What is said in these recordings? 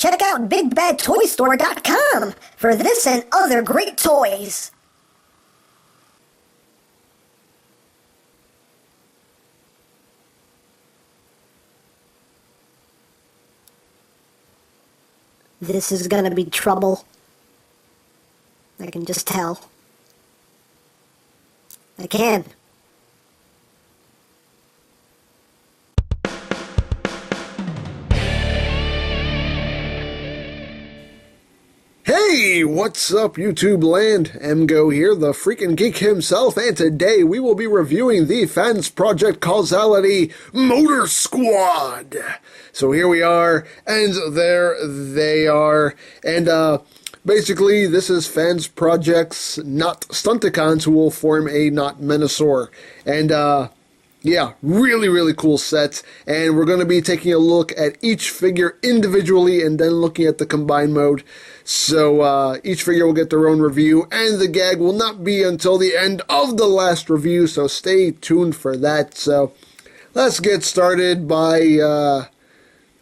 Check out BigBadToyStore.com for this and other great toys. This is gonna be trouble. I can just tell. I can. Hey, what's up YouTube land? EmGo here, the freaking geek himself, and today we will be reviewing the Fansproject Causality Motor Squad. So here we are, and there they are, and basically this is Fansproject's Not Stunticons who will form a Not Menasor, and yeah, really cool set, and we're going to be taking a look at each figure individually and then looking at the combined mode. So each figure will get their own review, and the gag will not be until the end of the last review, so stay tuned for that. So let's get started by,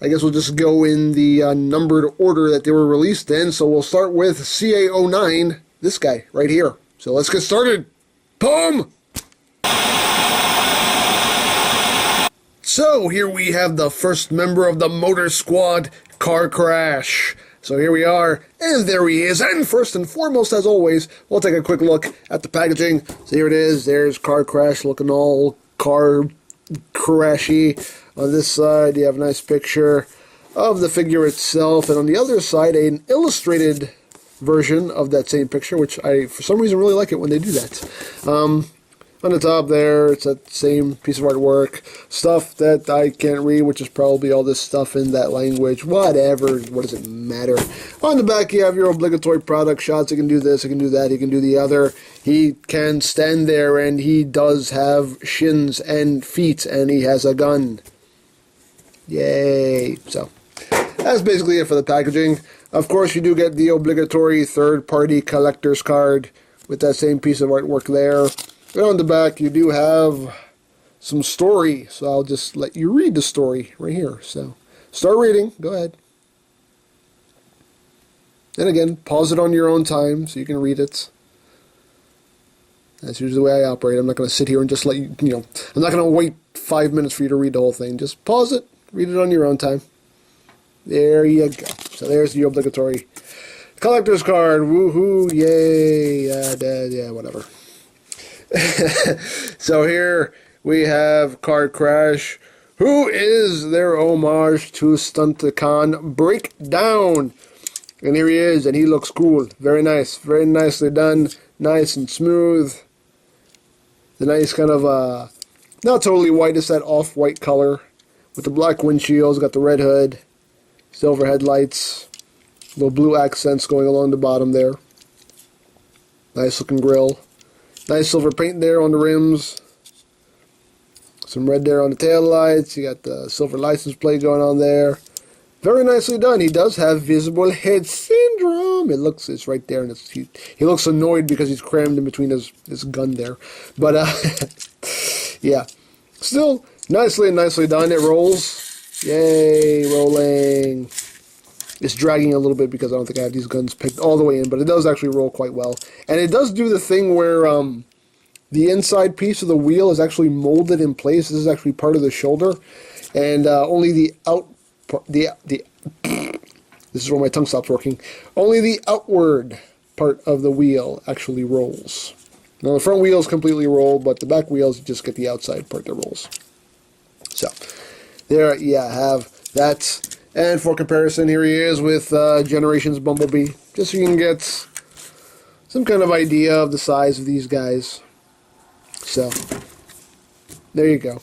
I guess we'll just go in the numbered order that they were released in. So we'll start with CA09, this guy right here. So let's get started. Boom! So here we have the first member of the Motor Squad, Car Crash. So here we are, and there he is. And first and foremost, as always, we'll take a quick look at the packaging. So here it is. There's Car Crash looking all car crashy. On this side, you have a nice picture of the figure itself. And on the other side, an illustrated version of that same picture, which I, for some reason, really like it when they do that. On the top there, it's that same piece of artwork. Stuff that I can't read, which is probably all this stuff in that language. Whatever. What does it matter? On the back, you have your obligatory product shots. He can do this, he can do that, he can do the other. He can stand there, and he does have shins and feet, and he has a gun. Yay. So, that's basically it for the packaging. Of course, you do get the obligatory third-party collector's card with that same piece of artwork there. And on the back, you do have some story, so I'll just let you read the story right here. So, start reading. Go ahead. And again, pause it on your own time so you can read it. That's usually the way I operate. I'm not going to sit here and just let you, I'm not going to wait 5 minutes for you to read the whole thing. Just pause it, read it on your own time. There you go. So there's the obligatory collector's card. Woohoo, yay, yeah, whatever. So here we have Car Crash, who is their homage to Stunticon Breakdown. And here he is, and he looks cool. Very nice. Very nicely done. Nice and smooth. The nice kind of, not totally white, it's that off-white color. With the black windshields, got the red hood, silver headlights, little blue accents going along the bottom there. Nice looking grille. Nice silver paint there on the rims. Some red there on the tail lights. You got the silver license plate going on there. Very nicely done. He does have visible head syndrome. It's right there, and he looks annoyed because he's crammed in between his gun there. But yeah, still nicely done. It rolls. Yay, rolling. It's dragging a little bit because I don't think I have these guns picked all the way in, but it does actually roll quite well. And it does do the thing where the inside piece of the wheel is actually molded in place. This is actually part of the shoulder, and only the this is where my tongue stops working. Only the outward part of the wheel actually rolls. Now the front wheel is completely rolled, but the back wheels, you just get the outside part that rolls. So there you have that. And for comparison, here he is with Generations Bumblebee, just so you can get some kind of idea of the size of these guys. So, there you go.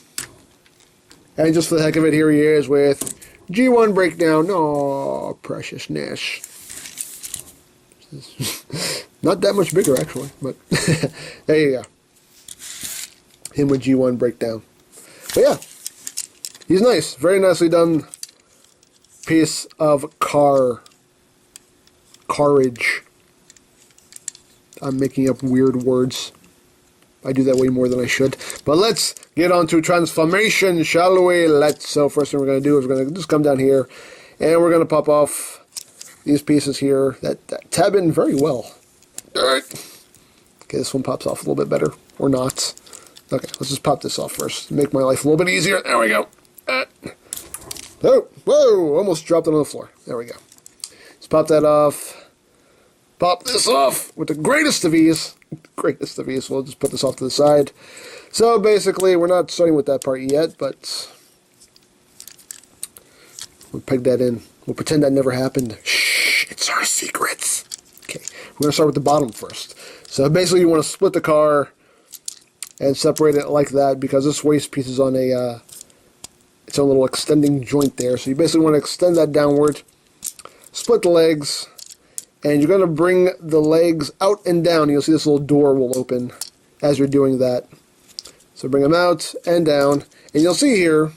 And just for the heck of it, here he is with G1 Breakdown. Oh, preciousness. Not that much bigger, actually, but there you go. Him with G1 Breakdown. But yeah, he's nice. Very nicely done piece of carriage. I'm making up weird words. I do that way more than I should. But let's get on to transformation, shall we? So first thing we're going to do is we're going to just come down here, and we're going to pop off these pieces here that tab in very well. Alright. Okay, this one pops off a little bit better. Or not. Okay, let's just pop this off first. Make my life a little bit easier. There we go. Oh, whoa! Almost dropped it on the floor. There we go. Let's pop that off. Pop this off with the greatest of ease. Greatest of ease. We'll just put this off to the side. So basically, we're not starting with that part yet, but we'll peg that in. We'll pretend that never happened. Shh! It's our secrets. Okay, we're going to start with the bottom first. So basically, you want to split the car and separate it like that because this waist piece is on a its own little extending joint there. So you basically want to extend that downward, split the legs, and you're going to bring the legs out and down. You'll see this little door will open as you're doing that. So bring them out and down, and you'll see here,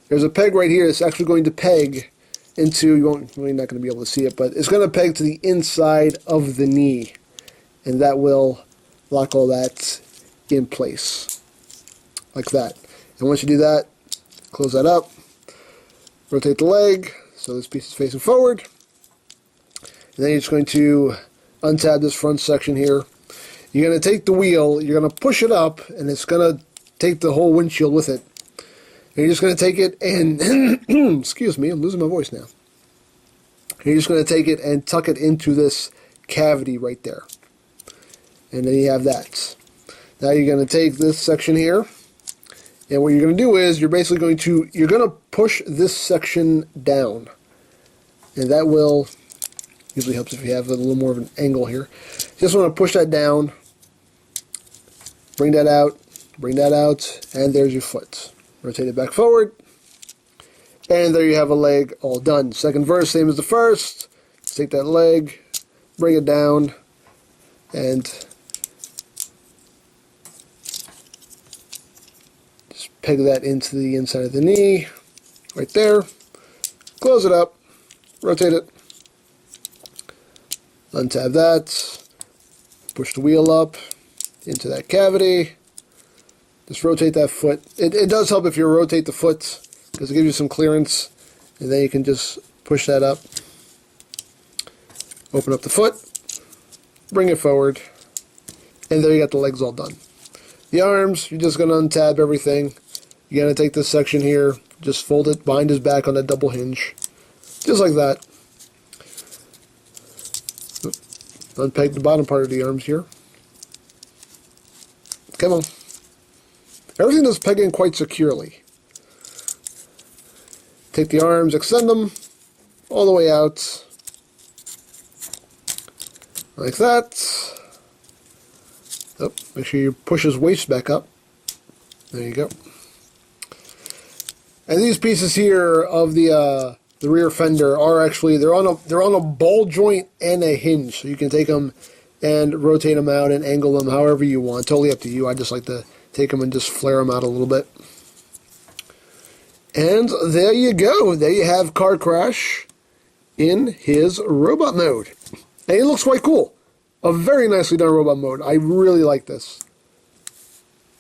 there's a peg right here that's actually going to peg into, you're not going to be able to see it, but it's going to peg to the inside of the knee, and that will lock all that in place, like that. And once you do that, close that up, rotate the leg, so this piece is facing forward, and then you're just going to untab this front section here. You're going to take the wheel, you're going to push it up, and it's going to take the whole windshield with it. And you're just going to take it and, excuse me, I'm losing my voice now. And you're just going to take it and tuck it into this cavity right there. And then you have that. Now you're going to take this section here, and what you're going to do is you're basically going to push this section down. And that will, usually helps if you have a little more of an angle here. You just want to push that down, bring that out, and there's your foot. Rotate it back forward, and there you have a leg all done. Second verse, same as the first. Let's take that leg, bring it down, and just peg that into the inside of the knee, right there. Close it up, rotate it, untab that, push the wheel up into that cavity. Just rotate that foot. It does help if you rotate the foot because it gives you some clearance, and then you can just push that up. Open up the foot, bring it forward, and there you got the legs all done. The arms, you're just going to untab everything. You're going to take this section here, just fold it behind his back on that double hinge, just like that. Unpeg the bottom part of the arms here. Come on. Everything is pegging quite securely. Take the arms, extend them all the way out, like that. Oh, make sure you push his waist back up. There you go. And these pieces here of the rear fender are actually they're on a ball joint and a hinge, so you can take them and rotate them out and angle them however you want. Totally up to you. I just like to take them and just flare them out a little bit. And there you go. There you have Car Crash in his robot mode. And it looks quite cool. A very nicely done robot mode. I really like this.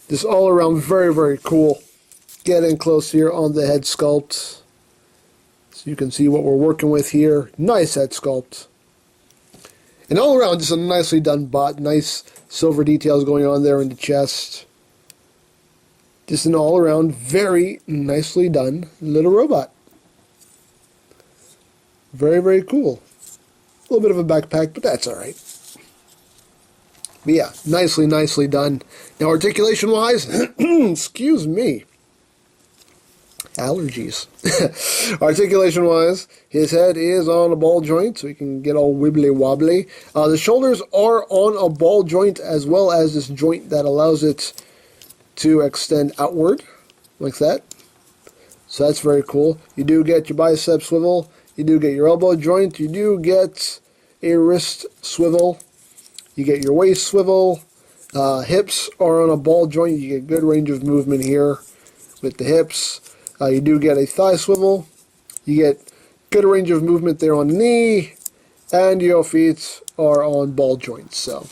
Just all around very, very cool. Get in close here on the head sculpt. So you can see what we're working with here. Nice head sculpt. And all around, just a nicely done bot. Nice silver details going on there in the chest. Just an all-around, very nicely done little robot. Very, very cool. A little bit of a backpack, but that's alright. But yeah, nicely done. Now, articulation-wise, excuse me. Allergies. Articulation-wise, his head is on a ball joint, so he can get all wibbly-wobbly. The shoulders are on a ball joint, as well as this joint that allows it to extend outward, like that. So that's very cool. You do get your bicep swivel, you do get your elbow joint, you do get a wrist swivel, you get your waist swivel, hips are on a ball joint, you get good range of movement here with the hips. You do get a thigh swivel, you get good range of movement there on the knee, and your feet are on ball joints, so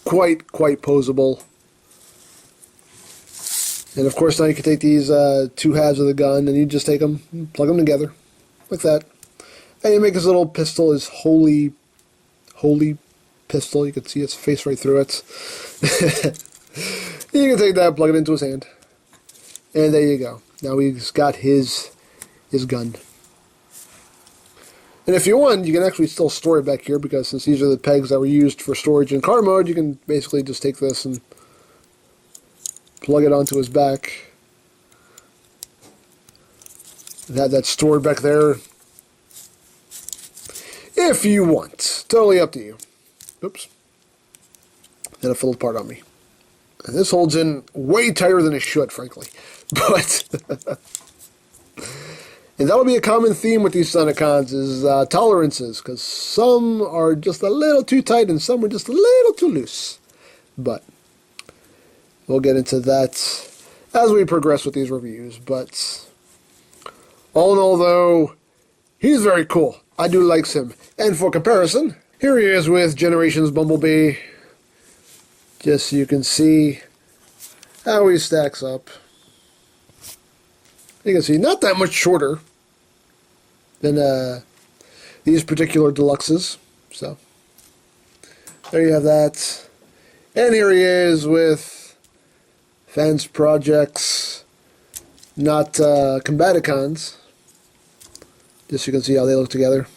quite posable. And of course now you can take these two halves of the gun and you just take them, plug them together, like that. And you make his little pistol, his holy pistol. You can see his face right through it. You can take that, plug it into his hand. And there you go. Now he's got his gun. And if you want, you can actually still store it back here, because since these are the pegs that were used for storage in car mode, you can basically just take this and plug it onto his back. And have that stored back there. If you want. Totally up to you. Oops. And it fell apart on me. And this holds in way tighter than it should, frankly. But... and that'll be a common theme with these Stunticons, is tolerances. Because some are just a little too tight and some are just a little too loose. But we'll get into that as we progress with these reviews. But all in all, though, he's very cool. I do like him. And for comparison, here he is with Generations Bumblebee. Just so you can see how he stacks up. You can see not that much shorter than these particular deluxes. So there you have that. And here he is with Fansproject's, not Combaticons. Just so you can see how they look together.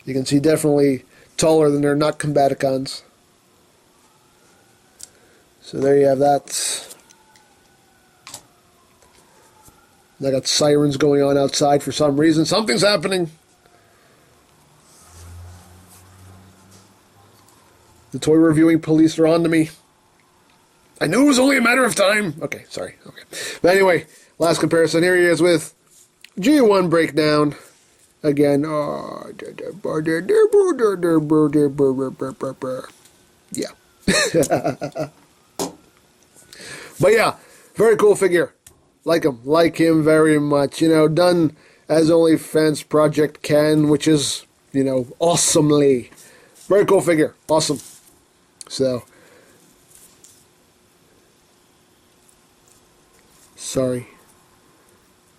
You can see definitely taller than their not Combaticons. So there you have that. I got sirens going on outside for some reason. Something's happening. The toy reviewing police are on to me. I knew it was only a matter of time. Okay, sorry. Okay. But anyway, last comparison. Here he is with G1 Breakdown. Again. Yeah. But yeah, very cool figure. Like him very much. You know, done as only Fansproject can, which is, you know, awesomely. Very cool figure. Awesome. So, sorry.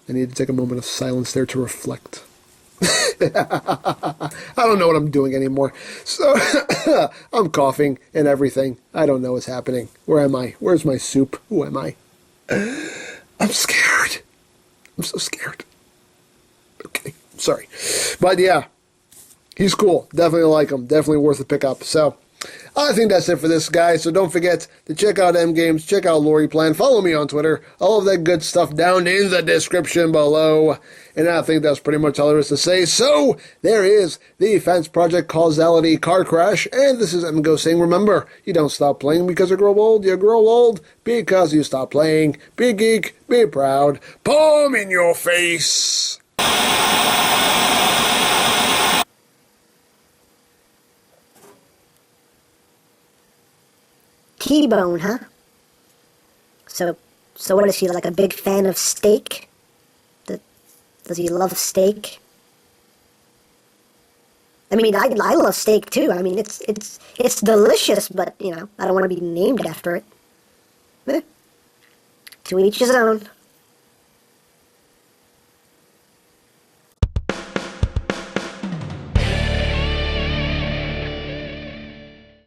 I need to take a moment of silence there to reflect. I don't know what I'm doing anymore. So, I'm coughing and everything. I don't know what's happening. Where am I? Where's my soup? Who am I? I'm scared. I'm so scared. Okay, sorry. But yeah, he's cool. Definitely like him. Definitely worth a pickup. So, I think that's it for this, guys. So don't forget to check out EmGo's, check out Lori Plan, follow me on Twitter, all of that good stuff down in the description below. And I think that's pretty much all there is to say. So there is the Fansproject Causality Car Crash, and this is EmGo saying, remember, you don't stop playing because you grow old because you stop playing. Be geek, be proud, palm in your face. T-Bone, huh? So what is he, like a big fan of steak? Does he love steak? I mean, I love steak too. I mean, it's delicious, but, you know, I don't want to be named after it. To each his own.